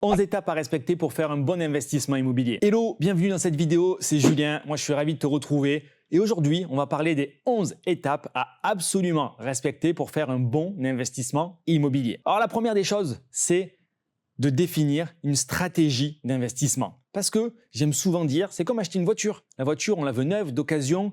11 étapes à respecter pour faire un bon investissement immobilier. Hello, bienvenue dans cette vidéo, c'est Julien, moi je suis ravi de te retrouver. Et aujourd'hui, on va parler des 11 étapes à absolument respecter pour faire un bon investissement immobilier. Alors la première des choses, c'est de définir une stratégie d'investissement. Parce que j'aime souvent dire, c'est comme acheter une voiture. La voiture, on la veut neuve, d'occasion,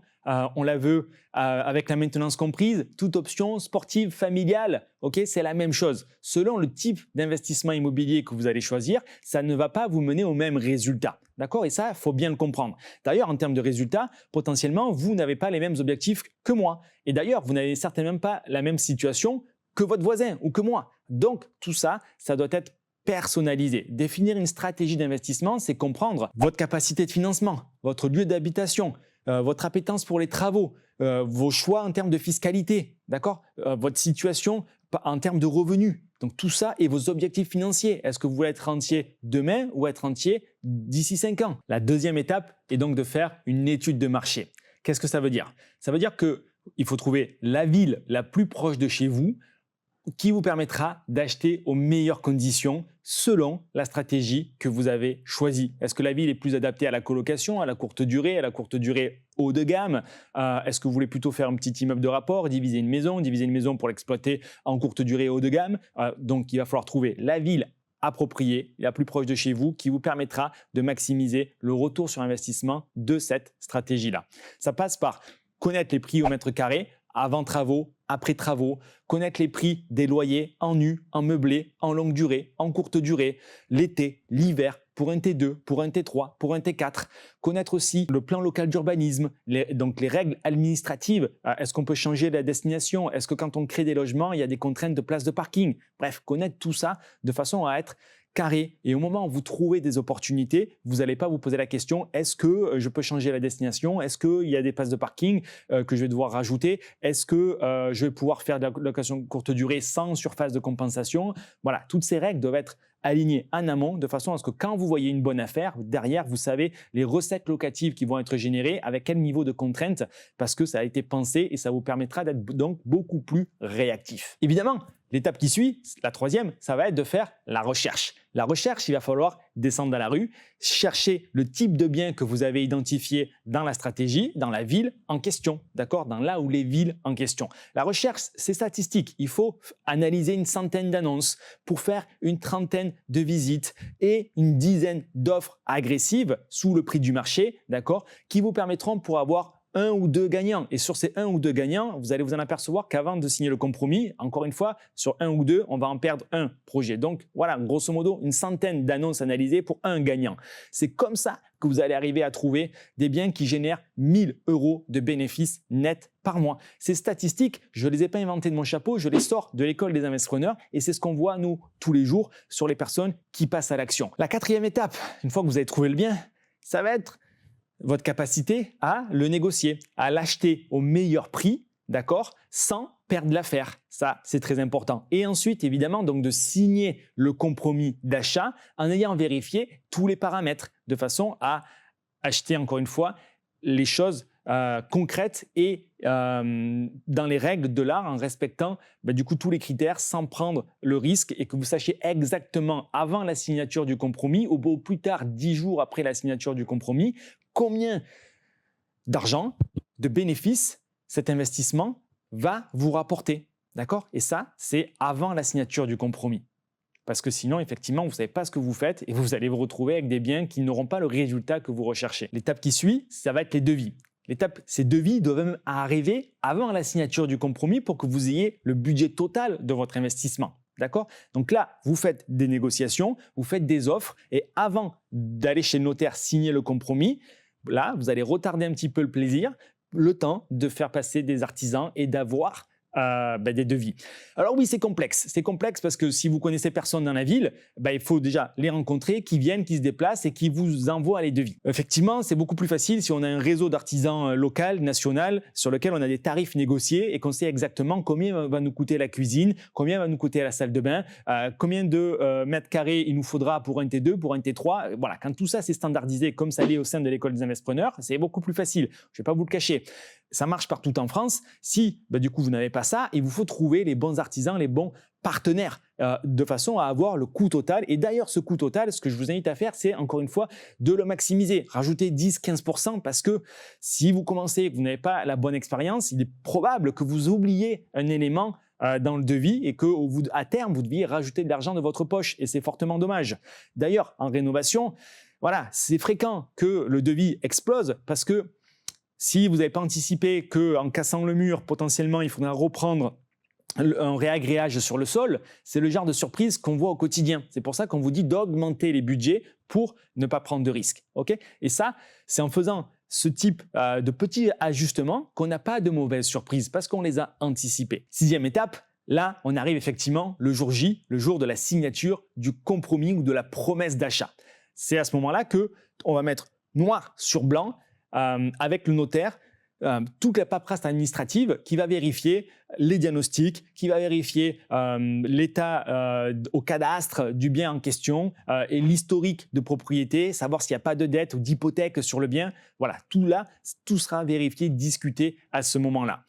on la veut avec la maintenance comprise, toute option sportive, familiale, ok, c'est la même chose. Selon le type d'investissement immobilier que vous allez choisir, ça ne va pas vous mener au même résultat. D'accord? Et ça, il faut bien le comprendre. D'ailleurs, en termes de résultats, potentiellement, vous n'avez pas les mêmes objectifs que moi. Et d'ailleurs, vous n'avez certainement pas la même situation que votre voisin ou que moi. Donc, tout ça, ça doit être personnalisé. Définir une stratégie d'investissement, c'est comprendre votre capacité de financement, votre lieu d'habitation, votre appétence pour les travaux, vos choix en termes de fiscalité, d'accord, votre situation en termes de revenus. Donc tout ça et vos objectifs financiers. Est-ce que vous voulez être rentier demain ou être rentier d'ici 5 ans? La deuxième étape est donc de faire une étude de marché. Qu'est-ce que ça veut dire? Ça veut dire qu'il faut trouver la ville la plus proche de chez vous qui vous permettra d'acheter aux meilleures conditions selon la stratégie que vous avez choisie. Est-ce que la ville est plus adaptée à la colocation, à la courte durée haut de gamme? Est-ce que vous voulez plutôt faire un petit immeuble de rapport, diviser une maison pour l'exploiter en courte durée haut de gamme? Donc, il va falloir trouver la ville appropriée, la plus proche de chez vous, qui vous permettra de maximiser le retour sur investissement de cette stratégie-là. Ça passe par connaître les prix au mètre carré, avant travaux, après travaux, connaître les prix des loyers en nu, en meublé, en longue durée, en courte durée, l'été, l'hiver, pour un T2, pour un T3, pour un T4. Connaître aussi le plan local d'urbanisme, donc les règles administratives. Est-ce qu'on peut changer la destination? Est-ce que quand on crée des logements, il y a des contraintes de place de parking? Bref, connaître tout ça de façon à être carré. Et au moment où vous trouvez des opportunités, vous n'allez pas vous poser la question, est-ce que je peux changer la destination? Est-ce qu'il y a des places de parking que je vais devoir rajouter? Est-ce que je vais pouvoir faire de la location courte durée sans surface de compensation? Voilà, toutes ces règles doivent être alignées en amont de façon à ce que quand vous voyez une bonne affaire, derrière, vous savez les recettes locatives qui vont être générées, avec quel niveau de contrainte, parce que ça a été pensé et ça vous permettra d'être donc beaucoup plus réactif. Évidemment, l'étape qui suit, la troisième, ça va être de faire la recherche. La recherche, il va falloir descendre dans la rue, chercher le type de bien que vous avez identifié dans la stratégie, dans la ville en question, d'accord, dans là où les villes en question. La recherche, c'est statistique. Il faut analyser une centaine d'annonces pour faire une trentaine de visites et une dizaine d'offres agressives sous le prix du marché, d'accord, qui vous permettront pour avoir un ou deux gagnants. Et sur ces un ou deux gagnants, vous allez vous en apercevoir qu'avant de signer le compromis, encore une fois, sur un ou deux, on va en perdre un projet. Donc voilà, grosso modo, une centaine d'annonces analysées pour un gagnant. C'est comme ça que vous allez arriver à trouver des biens qui génèrent 1000 € de bénéfices nets par mois. Ces statistiques, je ne les ai pas inventées de mon chapeau, je les sors de l'école des investisseurs et c'est ce qu'on voit, nous, tous les jours sur les personnes qui passent à l'action. La quatrième étape, une fois que vous avez trouvé le bien, ça va être votre capacité à le négocier, à l'acheter au meilleur prix, d'accord, sans perdre l'affaire. Ça, c'est très important. Et ensuite, évidemment, donc de signer le compromis d'achat en ayant vérifié tous les paramètres de façon à acheter, encore une fois, les choses concrètes et dans les règles de l'art en respectant du coup tous les critères sans prendre le risque et que vous sachiez exactement avant la signature du compromis ou au plus tard 10 jours après la signature du compromis combien d'argent, de bénéfices cet investissement va vous rapporter. D'accord? Et ça, c'est avant la signature du compromis. Parce que sinon, effectivement, vous ne savez pas ce que vous faites et vous allez vous retrouver avec des biens qui n'auront pas le résultat que vous recherchez. L'étape qui suit, ça va être les devis. Ces devis doivent même arriver avant la signature du compromis pour que vous ayez le budget total de votre investissement. D'accord? Donc là, vous faites des négociations, vous faites des offres et avant d'aller chez le notaire signer le compromis, là, vous allez retarder un petit peu le plaisir, le temps de faire passer des artisans et d'avoir des devis. Alors oui, c'est complexe. C'est complexe parce que si vous connaissez personne dans la ville, il faut déjà les rencontrer, qui viennent, qui se déplacent et qui vous envoient les devis. Effectivement, c'est beaucoup plus facile si on a un réseau d'artisans local, national, sur lequel on a des tarifs négociés et qu'on sait exactement combien va nous coûter la cuisine, combien va nous coûter la salle de bain, combien de mètres carrés il nous faudra pour un T2, pour un T3. Voilà, quand tout ça c'est standardisé comme ça l'est au sein de l'école des investisseurs, c'est beaucoup plus facile. Je ne vais pas vous le cacher. Ça marche partout en France. Si du coup vous n'avez pas ça, il vous faut trouver les bons artisans, les bons partenaires de façon à avoir le coût total. Et d'ailleurs, ce coût total, ce que je vous invite à faire, c'est encore une fois de le maximiser. Rajoutez 10-15% parce que si vous commencez et que vous n'avez pas la bonne expérience, il est probable que vous oubliez un élément dans le devis et qu'à terme, vous deviez rajouter de l'argent de votre poche et c'est fortement dommage. D'ailleurs, en rénovation, voilà, c'est fréquent que le devis explose parce que si vous n'avez pas anticipé qu'en cassant le mur, potentiellement, il faudra reprendre un réagréage sur le sol, c'est le genre de surprise qu'on voit au quotidien. C'est pour ça qu'on vous dit d'augmenter les budgets pour ne pas prendre de risques. Okay, et ça, c'est en faisant ce type de petits ajustements qu'on n'a pas de mauvaises surprises parce qu'on les a anticipés. 6e étape, là, on arrive effectivement le jour J, le jour de la signature du compromis ou de la promesse d'achat. C'est à ce moment-là qu'on va mettre noir sur blanc avec le notaire toute la paperasse administrative qui va vérifier les diagnostics, qui va vérifier l'état au cadastre du bien en question et l'historique de propriété, savoir s'il n'y a pas de dette ou d'hypothèque sur le bien. Voilà, tout sera vérifié, discuté à ce moment-là.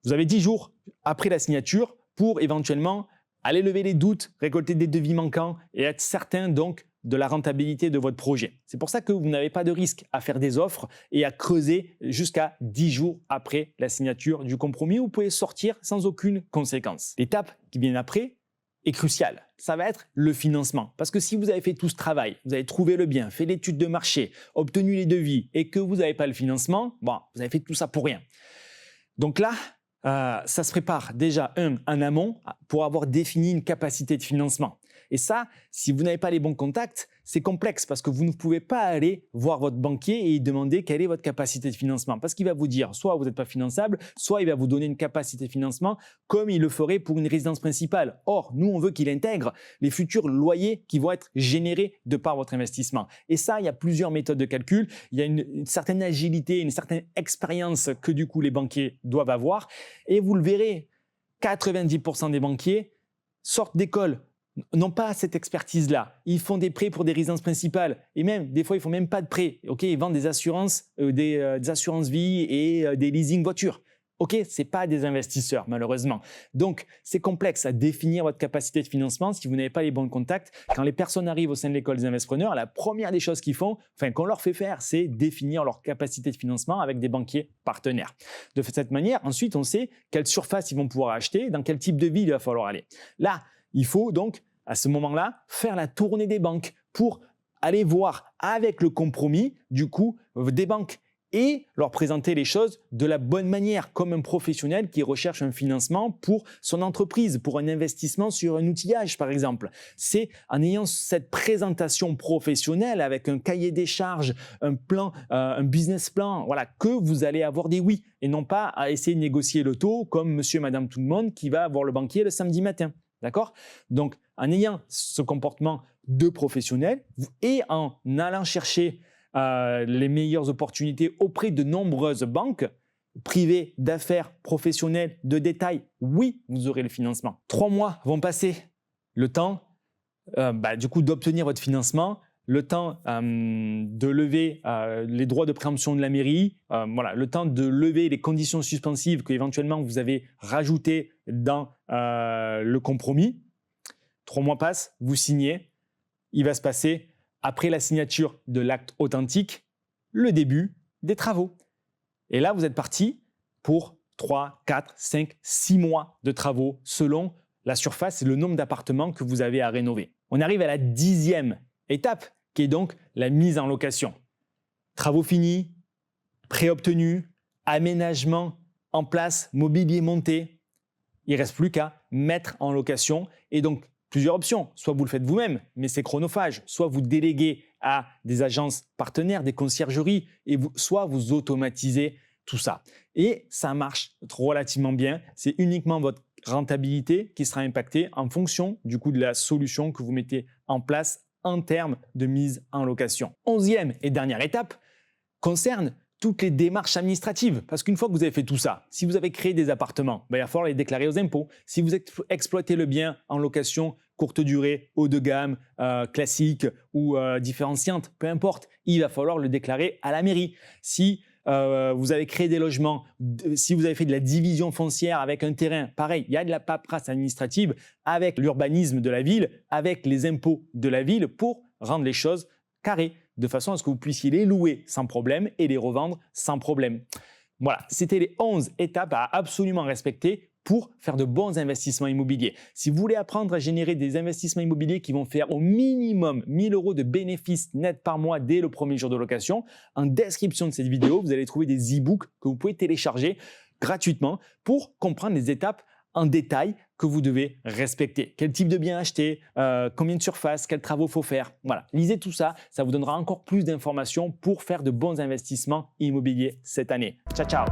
Vous avez 10 jours après la signature pour éventuellement aller lever les doutes, récolter des devis manquants et être certain donc de la rentabilité de votre projet. C'est pour ça que vous n'avez pas de risque à faire des offres et à creuser jusqu'à 10 jours après la signature du compromis. Vous pouvez sortir sans aucune conséquence. L'étape qui vient après est cruciale. Ça va être le financement. Parce que si vous avez fait tout ce travail, vous avez trouvé le bien, fait l'étude de marché, obtenu les devis et que vous n'avez pas le financement, bon, vous avez fait tout ça pour rien. Donc là, ça se prépare déjà en amont pour avoir défini une capacité de financement. Et ça, si vous n'avez pas les bons contacts, c'est complexe parce que vous ne pouvez pas aller voir votre banquier et demander quelle est votre capacité de financement. Parce qu'il va vous dire soit vous n'êtes pas finançable, soit il va vous donner une capacité de financement comme il le ferait pour une résidence principale. Or, nous, on veut qu'il intègre les futurs loyers qui vont être générés de par votre investissement. Et ça, il y a plusieurs méthodes de calcul. Il y a une certaine agilité, une certaine expérience que du coup les banquiers doivent avoir. Et vous le verrez, 90% des banquiers sortent d'école, n'ont pas cette expertise-là. Ils font des prêts pour des résidences principales et même, des fois, ils ne font même pas de prêts. Okay, ils vendent des assurances, des assurances vie et des leasing voitures. Okay, ce n'est pas des investisseurs, malheureusement. Donc, c'est complexe à définir votre capacité de financement si vous n'avez pas les bons contacts. Quand les personnes arrivent au sein de l'école des investisseurs, la première des choses qu'ils font, qu'on leur fait faire, c'est définir leur capacité de financement avec des banquiers partenaires. De cette manière, ensuite, on sait quelle surface ils vont pouvoir acheter, dans quel type de ville il va falloir aller. Là, il faut donc, à ce moment-là, faire la tournée des banques pour aller voir avec le compromis, du coup, des banques et leur présenter les choses de la bonne manière, comme un professionnel qui recherche un financement pour son entreprise, pour un investissement sur un outillage, par exemple. C'est en ayant cette présentation professionnelle avec un cahier des charges, un plan, un business plan, voilà, que vous allez avoir des oui et non pas à essayer de négocier le taux comme monsieur, madame, tout le monde qui va voir le banquier le samedi matin. D'accord? Donc, en ayant ce comportement de professionnel et en allant chercher les meilleures opportunités auprès de nombreuses banques privées, d'affaires, professionnelles, de détail, oui, vous aurez le financement. 3 mois vont passer. Le temps, du coup, d'obtenir votre financement, le temps de lever les droits de préemption de la mairie, voilà, le temps de lever les conditions suspensives qu'éventuellement vous avez rajoutées dans le compromis. 3 mois passent, vous signez, il va se passer, après la signature de l'acte authentique, le début des travaux. Et là, vous êtes parti pour 3, 4, 5, 6 mois de travaux selon la surface et le nombre d'appartements que vous avez à rénover. On arrive à la 10e étape qui est donc la mise en location. Travaux finis, prêt obtenu, aménagement en place, mobilier monté. Il ne reste plus qu'à mettre en location et donc plusieurs options. Soit vous le faites vous-même, mais c'est chronophage. Soit vous déléguez à des agences partenaires, des conciergeries, et soit vous automatisez tout ça. Et ça marche relativement bien. C'est uniquement votre rentabilité qui sera impactée en fonction du coût de la solution que vous mettez en place en termes de mise en location. 11e et dernière étape concerne toutes les démarches administratives. Parce qu'une fois que vous avez fait tout ça, si vous avez créé des appartements, il va falloir les déclarer aux impôts. Si vous exploitez le bien en location courte durée, haut de gamme, classique ou différenciante, peu importe, il va falloir le déclarer à la mairie. Si vous avez créé des logements, si vous avez fait de la division foncière avec un terrain, pareil, il y a de la paperasse administrative avec l'urbanisme de la ville, avec les impôts de la ville pour rendre les choses carrées, de façon à ce que vous puissiez les louer sans problème et les revendre sans problème. Voilà, c'était les 11 étapes à absolument respecter pour faire de bons investissements immobiliers. Si vous voulez apprendre à générer des investissements immobiliers qui vont faire au minimum 1 000 € de bénéfices nets par mois dès le premier jour de location, en description de cette vidéo, vous allez trouver des e-books que vous pouvez télécharger gratuitement pour comprendre les étapes en détail que vous devez respecter. Quel type de bien acheter, combien de surface, quels travaux faut faire. Voilà, lisez tout ça, ça vous donnera encore plus d'informations pour faire de bons investissements immobiliers cette année. Ciao, ciao!